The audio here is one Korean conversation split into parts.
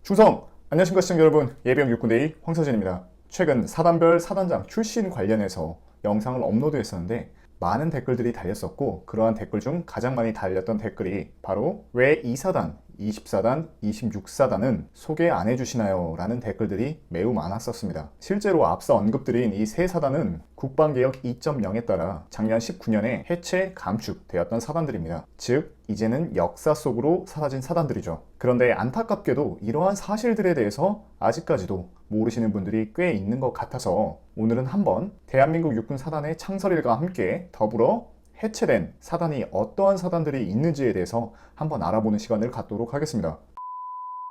충성! 안녕하십니까 시청자 여러분, 예비역 육군대위 황서진입니다. 최근 사단별 사단장 출신 관련해서 영상을 업로드했었는데 많은 댓글들이 달렸었고, 그러한 댓글 중 가장 많이 달렸던 댓글이 바로 왜 2사단, 20사단, 26사단은 소개 안 해주시나요? 라는 댓글들이 매우 많았었습니다. 실제로 앞서 언급드린 이 세 사단은 국방개혁 2.0에 따라 작년 19년에 해체, 감축되었던 사단들입니다. 즉 이제는 역사 속으로 사라진 사단들이죠. 그런데 안타깝게도 이러한 사실들에 대해서 아직까지도 모르시는 분들이 꽤 있는 것 같아서 오늘은 한번 대한민국 육군 사단의 창설일과 함께 더불어 해체된 사단이 어떠한 사단들이 있는지에 대해서 한번 알아보는 시간을 갖도록 하겠습니다.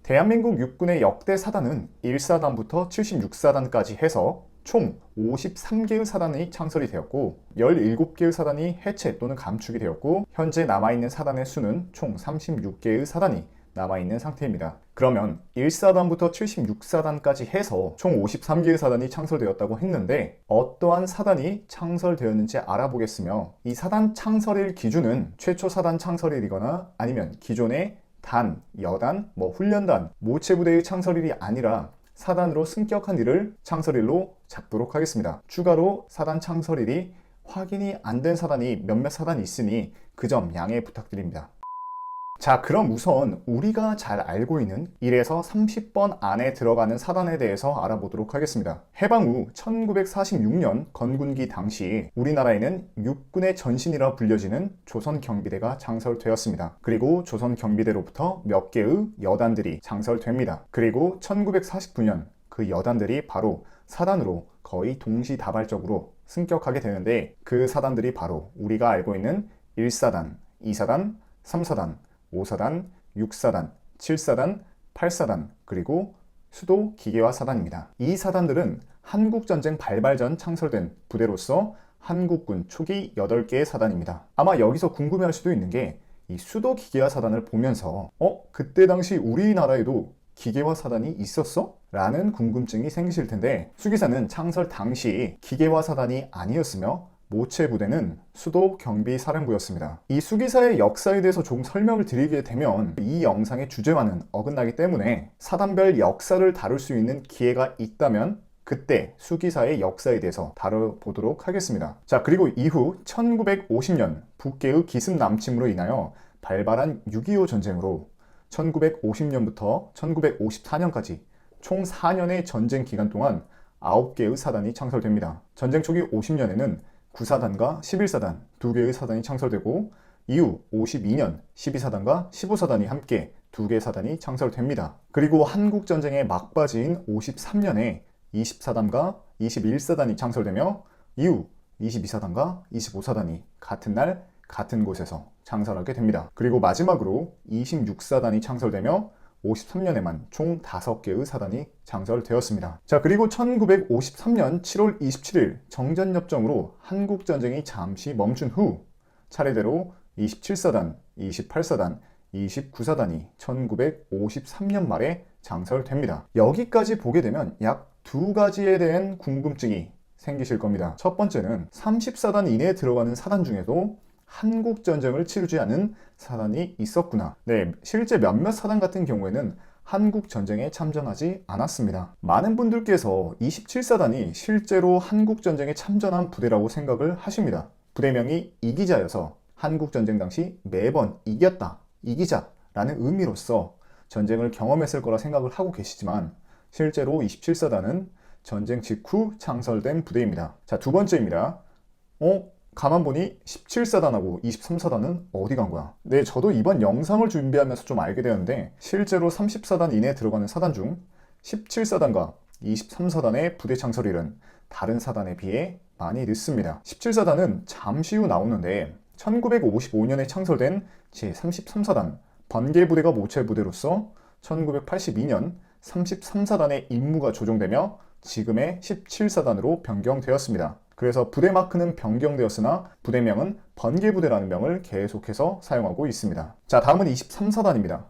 대한민국 육군의 역대 사단은 1사단부터 76사단까지 해서 총 53개의 사단이 창설이 되었고 17개의 사단이 해체 또는 감축이 되었고 현재 남아있는 사단의 수는 총 36개의 사단이 남아있는 상태입니다. 그러면 1사단부터 76사단까지 해서 총 53개의 사단이 창설되었다고 했는데 어떠한 사단이 창설되었는지 알아보겠으며, 이 사단 창설일 기준은 최초 사단 창설일이거나 아니면 기존의 단, 여단, 훈련단, 모체부대의 창설일이 아니라 사단으로 승격한 일을 창설일로 잡도록 하겠습니다. 추가로 사단 창설일이 확인이 안 된 사단이 몇몇 사단이 있으니 그 점 양해 부탁드립니다. 자, 그럼 우선 우리가 잘 알고 있는 1에서 30번 안에 들어가는 사단에 대해서 알아보도록 하겠습니다. 해방 후 1946년 건군기 당시 우리나라에는 육군의 전신이라 불려지는 조선경비대가 창설되었습니다. 그리고 조선경비대로부터 몇 개의 여단들이 창설됩니다. 그리고 1949년 그 여단들이 바로 사단으로 거의 동시다발적으로 승격하게 되는데, 그 사단들이 바로 우리가 알고 있는 1사단, 2사단, 3사단, 5사단, 6사단, 7사단, 8사단, 그리고 수도 기계화 사단입니다. 이 사단들은 한국전쟁 발발 전 창설된 부대로서 한국군 초기 8개의 사단입니다. 아마 여기서 궁금해할 수도 있는 게, 이 수도 기계화 사단을 보면서 그때 당시 우리나라에도 기계화 사단이 있었어? 라는 궁금증이 생기실 텐데, 수기사는 창설 당시 기계화 사단이 아니었으며 모체 부대는 수도 경비 사령부였습니다. 이 수기사의 역사에 대해서 조금 설명을 드리게 되면 이 영상의 주제와는 어긋나기 때문에 사단별 역사를 다룰 수 있는 기회가 있다면 그때 수기사의 역사에 대해서 다뤄보도록 하겠습니다. 자, 그리고 이후 1950년 북계의 기습 남침으로 인하여 발발한 6.25 전쟁으로 1950년부터 1954년까지 총 4년의 전쟁 기간 동안 9개의 사단이 창설됩니다. 전쟁 초기 50년에는 9사단과 11사단 2개의 사단이 창설되고, 이후 52년 12사단과 15사단이 함께 2개의 사단이 창설됩니다. 그리고 한국전쟁의 막바지인 53년에 20사단과 21사단이 창설되며 이후 22사단과 25사단이 같은 날 같은 곳에서 창설하게 됩니다. 그리고 마지막으로 26사단이 창설되며 53년에만 총 5개의 사단이 창설되었습니다. 자, 그리고 1953년 7월 27일 정전협정으로 한국전쟁이 잠시 멈춘 후 차례대로 27사단, 28사단, 29사단이 1953년 말에 창설됩니다. 여기까지 보게 되면 약 2가지에 대한 궁금증이 생기실 겁니다. 첫 번째는 30사단 이내에 들어가는 사단 중에도 한국전쟁을 치르지 않은 사단이 있었구나. 네, 실제 몇몇 사단 같은 경우에는 한국전쟁에 참전하지 않았습니다. 많은 분들께서 27사단이 실제로 한국전쟁에 참전한 부대라고 생각을 하십니다. 부대명이 이기자여서 한국전쟁 당시 매번 이겼다, 이기자라는 의미로서 전쟁을 경험했을 거라 생각을 하고 계시지만 실제로 27사단은 전쟁 직후 창설된 부대입니다. 자, 두 번째입니다. 가만 보니 17사단하고 23사단은 어디 간 거야? 네, 저도 이번 영상을 준비하면서 좀 알게 되었는데 실제로 30사단 이내에 들어가는 사단 중 17사단과 23사단의 부대 창설일은 다른 사단에 비해 많이 늦습니다. 17사단은 잠시 후 나오는데 1955년에 창설된 제33사단 번개부대가 모체부대로서 1982년 33사단의 임무가 조정되며 지금의 17사단으로 변경되었습니다. 그래서 부대 마크는 변경되었으나 부대명은 번개부대라는 명을 계속해서 사용하고 있습니다. 자, 다음은 23사단입니다.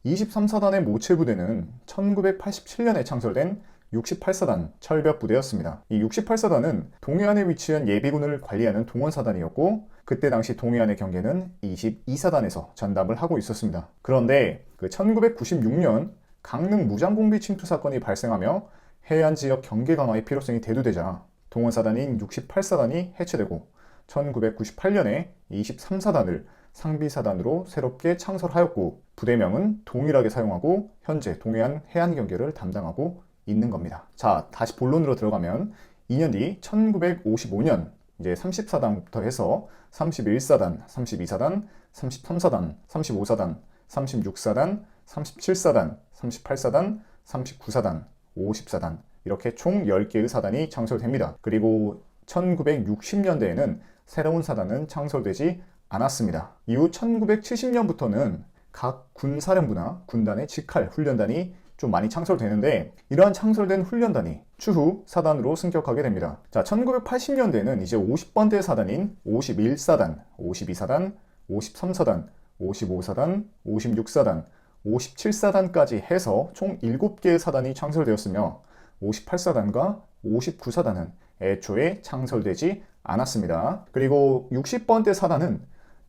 23사단의 모체부대는 1987년에 창설된 68사단 철벽부대였습니다. 이 68사단은 동해안에 위치한 예비군을 관리하는 동원사단이었고, 그때 당시 동해안의 경계는 22사단에서 전담을 하고 있었습니다. 그런데 1996년 강릉 무장공비 침투 사건이 발생하며 해안지역 경계 강화의 필요성이 대두되자 동원사단인 68사단이 해체되고 1998년에 23사단을 상비사단으로 새롭게 창설하였고 부대명은 동일하게 사용하고 현재 동해안 해안 경계를 담당하고 있는 겁니다. 자, 다시 본론으로 들어가면 2년 뒤 1955년 이제 30사단부터 해서 31사단, 32사단, 33사단, 35사단, 36사단, 37사단, 38사단, 39사단, 50사단 이렇게 총 10개의 사단이 창설됩니다. 그리고 1960년대에는 새로운 사단은 창설되지 않았습니다. 이후 1970년부터는 각 군사령부나 군단의 직할 훈련단이 좀 많이 창설되는데 이러한 창설된 훈련단이 추후 사단으로 승격하게 됩니다. 자, 1980년대에는 이제 50번대 사단인 51사단, 52사단, 53사단, 55사단, 56사단, 57사단까지 해서 총 7개의 사단이 창설되었으며 58사단과 59사단은 애초에 창설되지 않았습니다. 그리고 60번대 사단은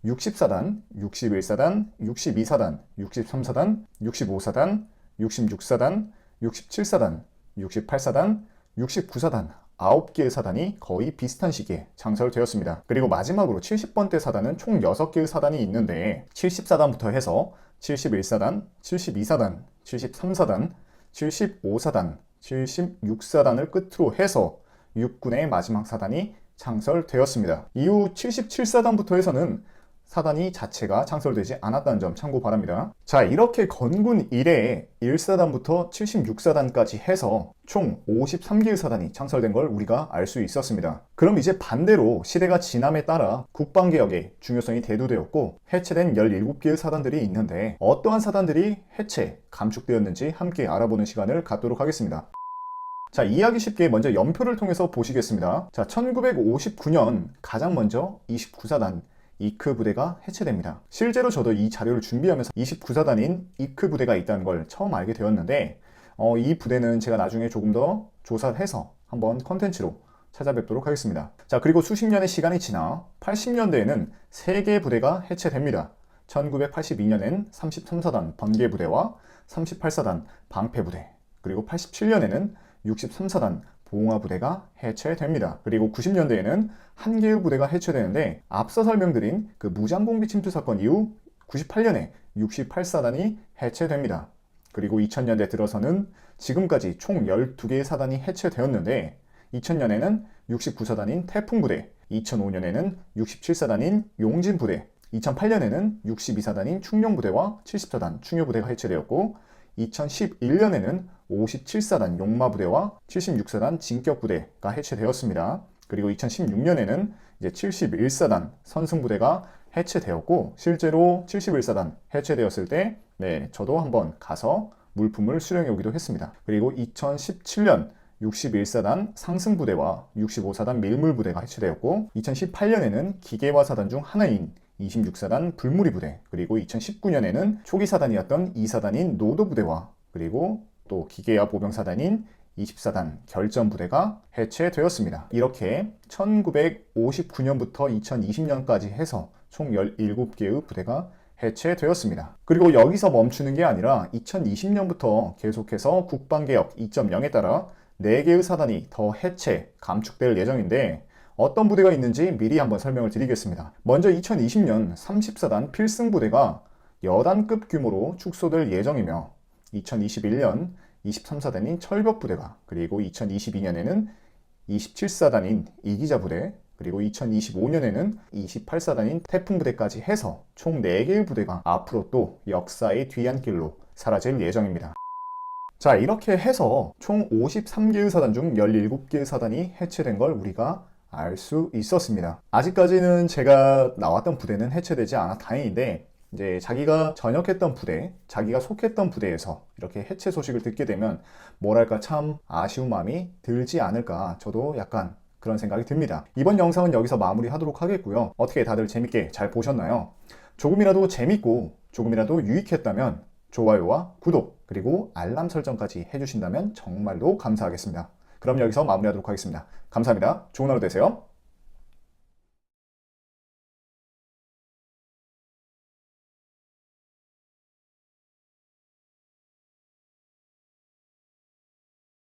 60사단, 61사단, 62사단, 63사단, 65사단, 66사단, 67사단, 68사단, 69사단 9개의 사단이 거의 비슷한 시기에 창설되었습니다. 그리고 마지막으로 70번대 사단은 총 6개의 사단이 있는데 70사단부터 해서 71사단, 72사단, 73사단, 75사단, 76사단을 끝으로 해서 육군의 마지막 사단이 창설되었습니다. 이후 77사단부터 해서는 사단이 자체가 창설되지 않았다는 점 참고 바랍니다. 자, 이렇게 건군 이래에 1사단부터 76사단까지 해서 총 53개의 사단이 창설된 걸 우리가 알 수 있었습니다. 그럼 이제 반대로 시대가 지남에 따라 국방개혁의 중요성이 대두되었고 해체된 17개의 사단들이 있는데 어떠한 사단들이 해체, 감축되었는지 함께 알아보는 시간을 갖도록 하겠습니다. 자, 이해하기 쉽게 먼저 연표를 통해서 보시겠습니다. 자, 1959년 가장 먼저 29사단 이크 부대가 해체됩니다. 실제로 저도 이 자료를 준비하면서 29사단인 이크 부대가 있다는 걸 처음 알게 되었는데 이 부대는 제가 나중에 조금 더 조사를 해서 한번 컨텐츠로 찾아뵙도록 하겠습니다. 자, 그리고 수십 년의 시간이 지나 80년대에는 3개 부대가 해체됩니다. 1982년엔 33사단 번개부대와 38사단 방패부대, 그리고 87년에는 63사단 보응하부대가 해체됩니다. 그리고 90년대에는 한 개의 부대가 해체되는데 앞서 설명드린 그 무장공비 침투 사건 이후 98년에 68사단이 해체됩니다. 그리고 2000년대 들어서는 지금까지 총 12개의 사단이 해체되었는데 2000년에는 69사단인 태풍부대, 2005년에는 67사단인 용진부대, 2008년에는 62사단인 충룡부대와 70사단 충효부대가 해체되었고 2011년에는 57사단 용마부대와 76사단 진격부대가 해체되었습니다. 그리고 2016년에는 이제 71사단 선승부대가 해체되었고 실제로 71사단 해체되었을 때 저도 한번 가서 물품을 수령해 오기도 했습니다. 그리고 2017년 61사단 상승부대와 65사단 밀물부대가 해체되었고 2018년에는 기계화사단 중 하나인 26사단 불무리 부대, 그리고 2019년에는 초기 사단이었던 2사단인 노도부대와 그리고 또 기계화 보병사단인 20사단 결전부대가 해체되었습니다. 이렇게 1959년부터 2020년까지 해서 총 17개의 부대가 해체되었습니다. 그리고 여기서 멈추는 게 아니라 2020년부터 계속해서 국방개혁 2.0에 따라 4개의 사단이 더 해체, 감축될 예정인데 어떤 부대가 있는지 미리 한번 설명을 드리겠습니다. 먼저 2020년 30사단 필승부대가 여단급 규모로 축소될 예정이며 2021년 23사단인 철벽부대가, 그리고 2022년에는 27사단인 이기자부대, 그리고 2025년에는 28사단인 태풍부대까지 해서 총 4개의 부대가 앞으로 또 역사의 뒤안길로 사라질 예정입니다. 자, 이렇게 해서 총 53개의 사단 중 17개의 사단이 해체된 걸 우리가 알 수 있었습니다. 아직까지는 제가 나왔던 부대는 해체되지 않아 다행인데 이제 자기가 전역했던 부대, 자기가 속했던 부대에서 이렇게 해체 소식을 듣게 되면 뭐랄까 참 아쉬운 마음이 들지 않을까, 저도 약간 그런 생각이 듭니다. 이번 영상은 여기서 마무리하도록 하겠고요. 어떻게 다들 재밌게 잘 보셨나요? 조금이라도 재밌고 조금이라도 유익했다면 좋아요와 구독 그리고 알람 설정까지 해주신다면 정말로 감사하겠습니다. 그럼 여기서 마무리하도록 하겠습니다. 감사합니다. 좋은 하루 되세요.